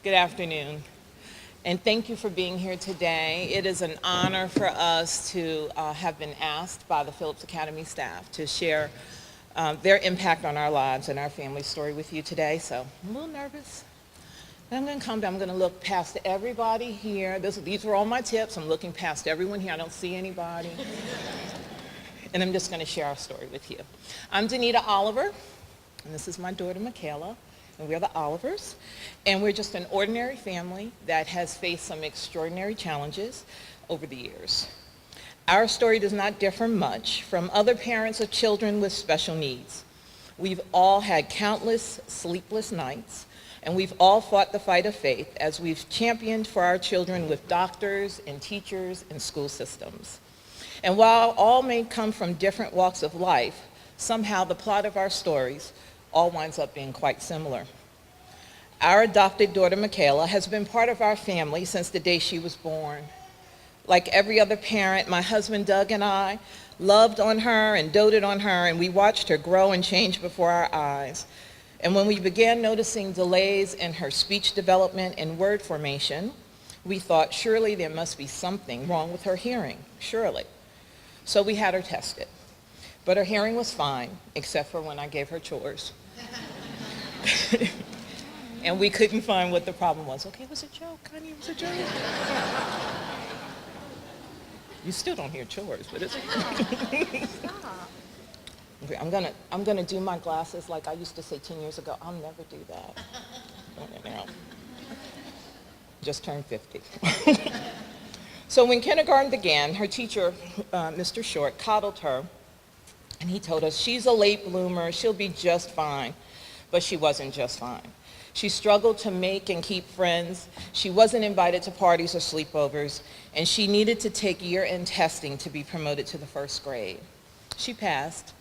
Good afternoon, and thank you for being here today. It is an honor for us to have been asked by the Phillips Academy staff to share their impact on our lives and our family story with you today. So I'm a little nervous. But I'm going to come down. I'm going to look past everybody here. These are all my tips. I'm looking past everyone here. I don't see anybody. And I'm just going to share our story with you. I'm Danita Oliver, and this is my daughter, Makaila. And we're the Olivers, and we're just an ordinary family that has faced some extraordinary challenges over the years. Our story does not differ much from other parents of children with special needs. We've all had countless sleepless nights, and we've all fought the fight of faith as we've championed for our children with doctors and teachers and school systems. And while all may come from different walks of life, somehow the plot of our stories all winds up being quite similar. Our adopted daughter, Makaila, has been part of our family since the day she was born. Like every other parent, my husband Doug and I loved on her and doted on her, and we watched her grow and change before our eyes. And when we began noticing delays in her speech development and word formation, we thought surely there must be something wrong with her hearing, surely. So we had her tested. But her hearing was fine, except for when I gave her chores. And we couldn't find what the problem was. Okay, it was a joke, honey, it was a joke. You still don't hear chores, but it's... Okay, I'm gonna do my glasses like I used to say 10 years ago. I'll never do that. Just turned 50. So when kindergarten began, her teacher, Mr. Short, coddled her. And he told us, she's a late bloomer, she'll be just fine. But she wasn't just fine. She struggled to make and keep friends. She wasn't invited to parties or sleepovers, and she needed to take year-end testing to be promoted to the first grade. She passed,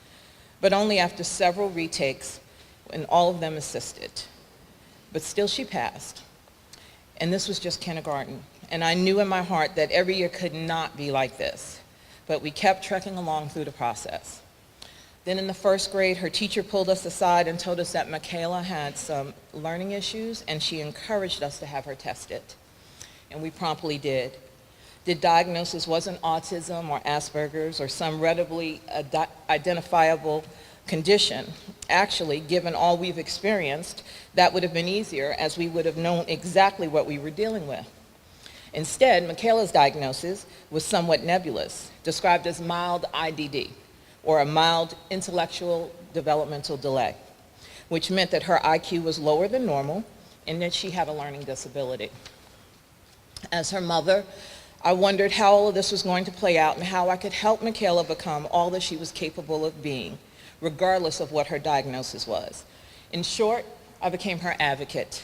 but only after several retakes, and all of them assisted. But still she passed. And this was just kindergarten. And I knew in my heart that every year could not be like this. But we kept trekking along through the process. Then in the first grade, her teacher pulled us aside and told us that Makaila had some learning issues, and she encouraged us to have her tested. And we promptly did. The diagnosis wasn't autism or Asperger's or some readily identifiable condition. Actually, given all we've experienced, that would have been easier, as we would have known exactly what we were dealing with. Instead, Makaila's diagnosis was somewhat nebulous, described as mild IDD, or a mild intellectual developmental delay, which meant that her IQ was lower than normal and that she had a learning disability. As her mother, I wondered how all of this was going to play out and how I could help Makaila become all that she was capable of being, regardless of what her diagnosis was. In short, I became her advocate.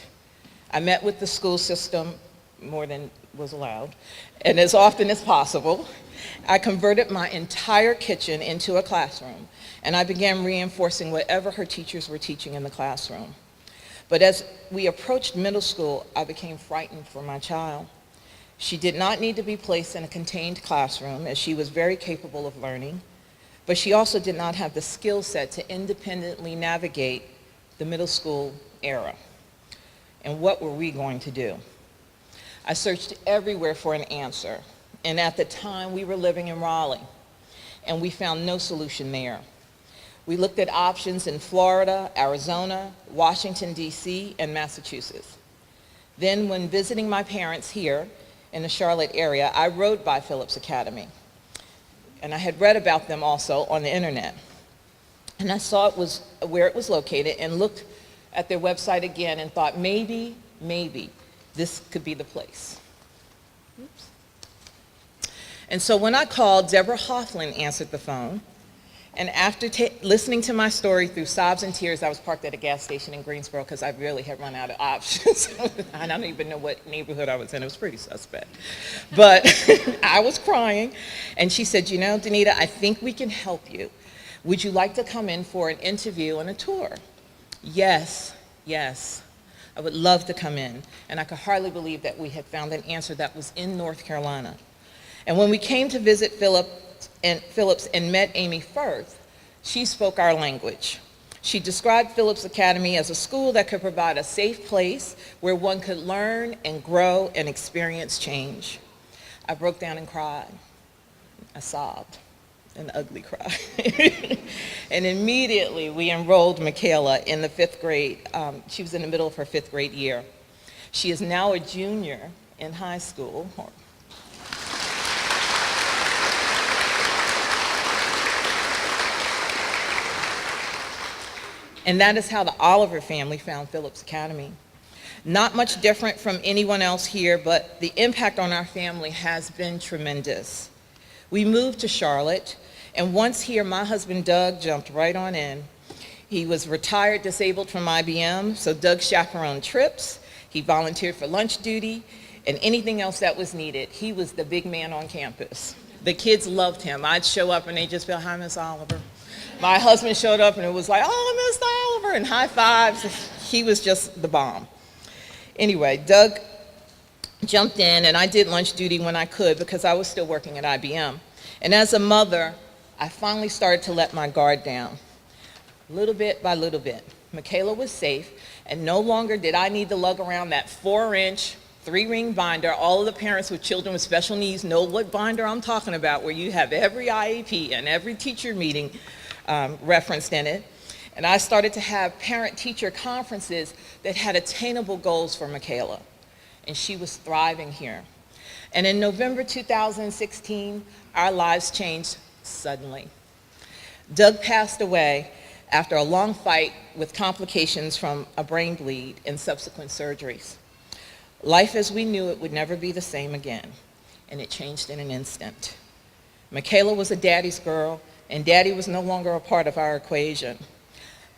I met with the school system more than was allowed, and as often as possible. I converted my entire kitchen into a classroom, and I began reinforcing whatever her teachers were teaching in the classroom. But as we approached middle school, I became frightened for my child. She did not need to be placed in a contained classroom, as she was very capable of learning, but she also did not have the skill set to independently navigate the middle school era. And what were we going to do? I searched everywhere for an answer, and at the time we were living in Raleigh, and we found no solution there. We looked at options in Florida, Arizona, Washington, D.C., and Massachusetts. Then when visiting my parents here in the Charlotte area, I rode by Phillips Academy, and I had read about them also on the internet. And I saw it was where it was located and looked at their website again and thought, maybe this could be the place. Oops. And so when I called, Deborah Hofflin answered the phone. And after listening to my story through sobs and tears, I was parked at a gas station in Greensboro because I really had run out of options. I don't even know what neighborhood I was in. It was pretty suspect. But I was crying. And she said, you know, Danita, I think we can help you. Would you like to come in for an interview and a tour? Yes. I would love to come in. And I could hardly believe that we had found an answer that was in North Carolina. And when we came to visit Phillips and met Amy Firth, she spoke our language. She described Phillips Academy as a school that could provide a safe place where one could learn and grow and experience change. I broke down and cried. I sobbed, an ugly cry. And immediately we enrolled Makaila in the 5th grade. She was in the middle of her 5th grade year. She is now a junior in high school. And that is how the Oliver family found Phillips Academy. Not much different from anyone else here, but the impact on our family has been tremendous. We moved to Charlotte, and once here, my husband Doug jumped right on in. He was retired disabled from IBM, so Doug chaperoned trips. He volunteered for lunch duty and anything else that was needed. He was the big man on campus. The kids loved him. I'd show up and they'd just be like, "Hi, Miss Oliver." My husband showed up and it was like, "Oh, Mr. Oliver," and high fives. He was just the bomb. Anyway, Doug jumped in and I did lunch duty when I could because I was still working at IBM. And as a mother, I finally started to let my guard down. Little bit by little bit. Makaila was safe, and no longer did I need to lug around that 4-inch, 3-ring binder. All of the parents with children with special needs know what binder I'm talking about, where you have every IEP and every teacher meeting referenced in it. And I started to have parent-teacher conferences that had attainable goals for Makaila, and she was thriving here. And in November 2016, our lives changed suddenly. Doug passed away after a long fight with complications from a brain bleed and subsequent surgeries. Life as we knew it would never be the same again, and it changed in an instant. Makaila was a daddy's girl, and daddy was no longer a part of our equation.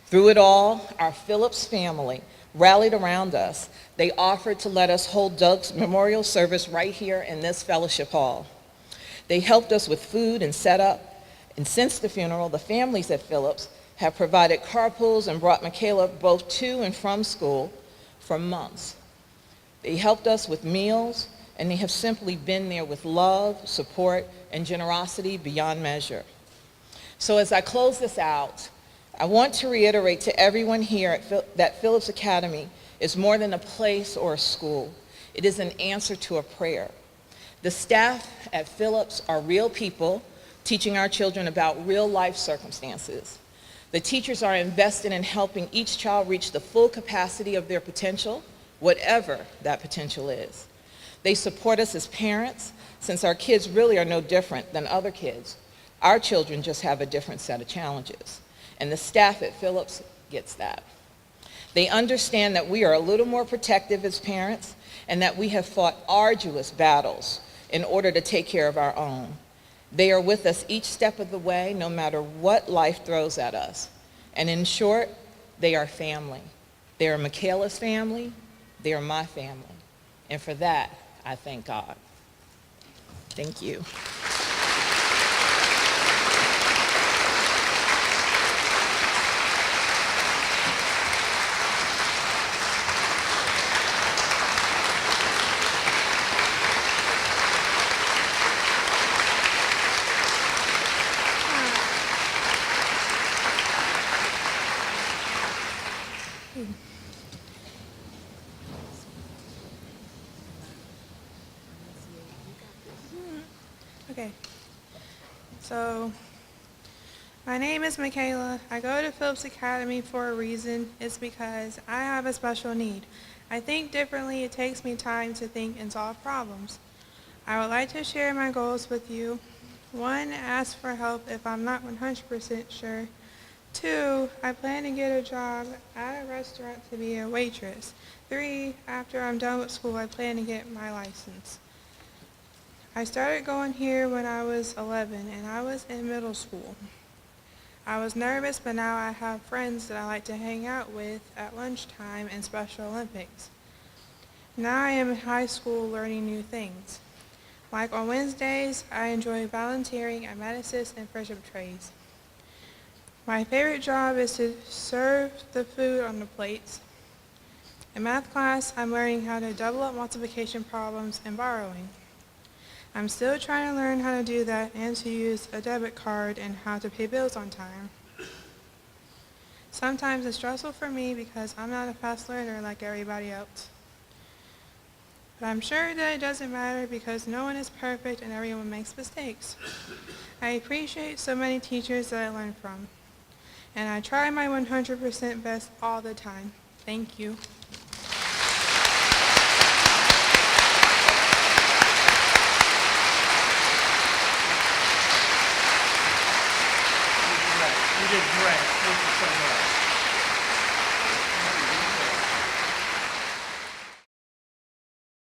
Through it all, our Phillips family rallied around us. They offered to let us hold Doug's memorial service right here in this fellowship hall. They helped us with food and setup, and since the funeral, the families at Phillips have provided carpools and brought Makaila both to and from school for months. They helped us with meals, and they have simply been there with love, support, and generosity beyond measure. So as I close this out, I want to reiterate to everyone here that Phillips Academy is more than a place or a school. It is an answer to a prayer. The staff at Phillips are real people teaching our children about real life circumstances. The teachers are invested in helping each child reach the full capacity of their potential, whatever that potential is. They support us as parents, since our kids really are no different than other kids. Our children just have a different set of challenges. And the staff at Phillips gets that. They understand that we are a little more protective as parents and that we have fought arduous battles in order to take care of our own. They are with us each step of the way, no matter what life throws at us. And in short, they are family. They are Makaila's family. They are my family. And for that, I thank God. Thank you. Okay, so my name is Makaila. I go to Phillips Academy for a reason. It's because I have a special need. I think differently. It takes me time to think and solve problems. I would like to share my goals with you. 1, ask for help if I'm not 100% sure. 2, I plan to get a job at a restaurant to be a waitress. 3, after I'm done with school, I plan to get my license. I started going here when I was 11 and I was in middle school. I was nervous, but now I have friends that I like to hang out with at lunchtime and Special Olympics. Now I am in high school learning new things. Like on Wednesdays, I enjoy volunteering at Med-Assist and Friendship Trays. My favorite job is to serve the food on the plates. In math class, I'm learning how to double up multiplication problems and borrowing. I'm still trying to learn how to do that and to use a debit card and how to pay bills on time. Sometimes it's stressful for me because I'm not a fast learner like everybody else. But I'm sure that it doesn't matter because no one is perfect and everyone makes mistakes. I appreciate so many teachers that I learn from. And I try my 100% best all the time. Thank you. You did great. Thank you so much.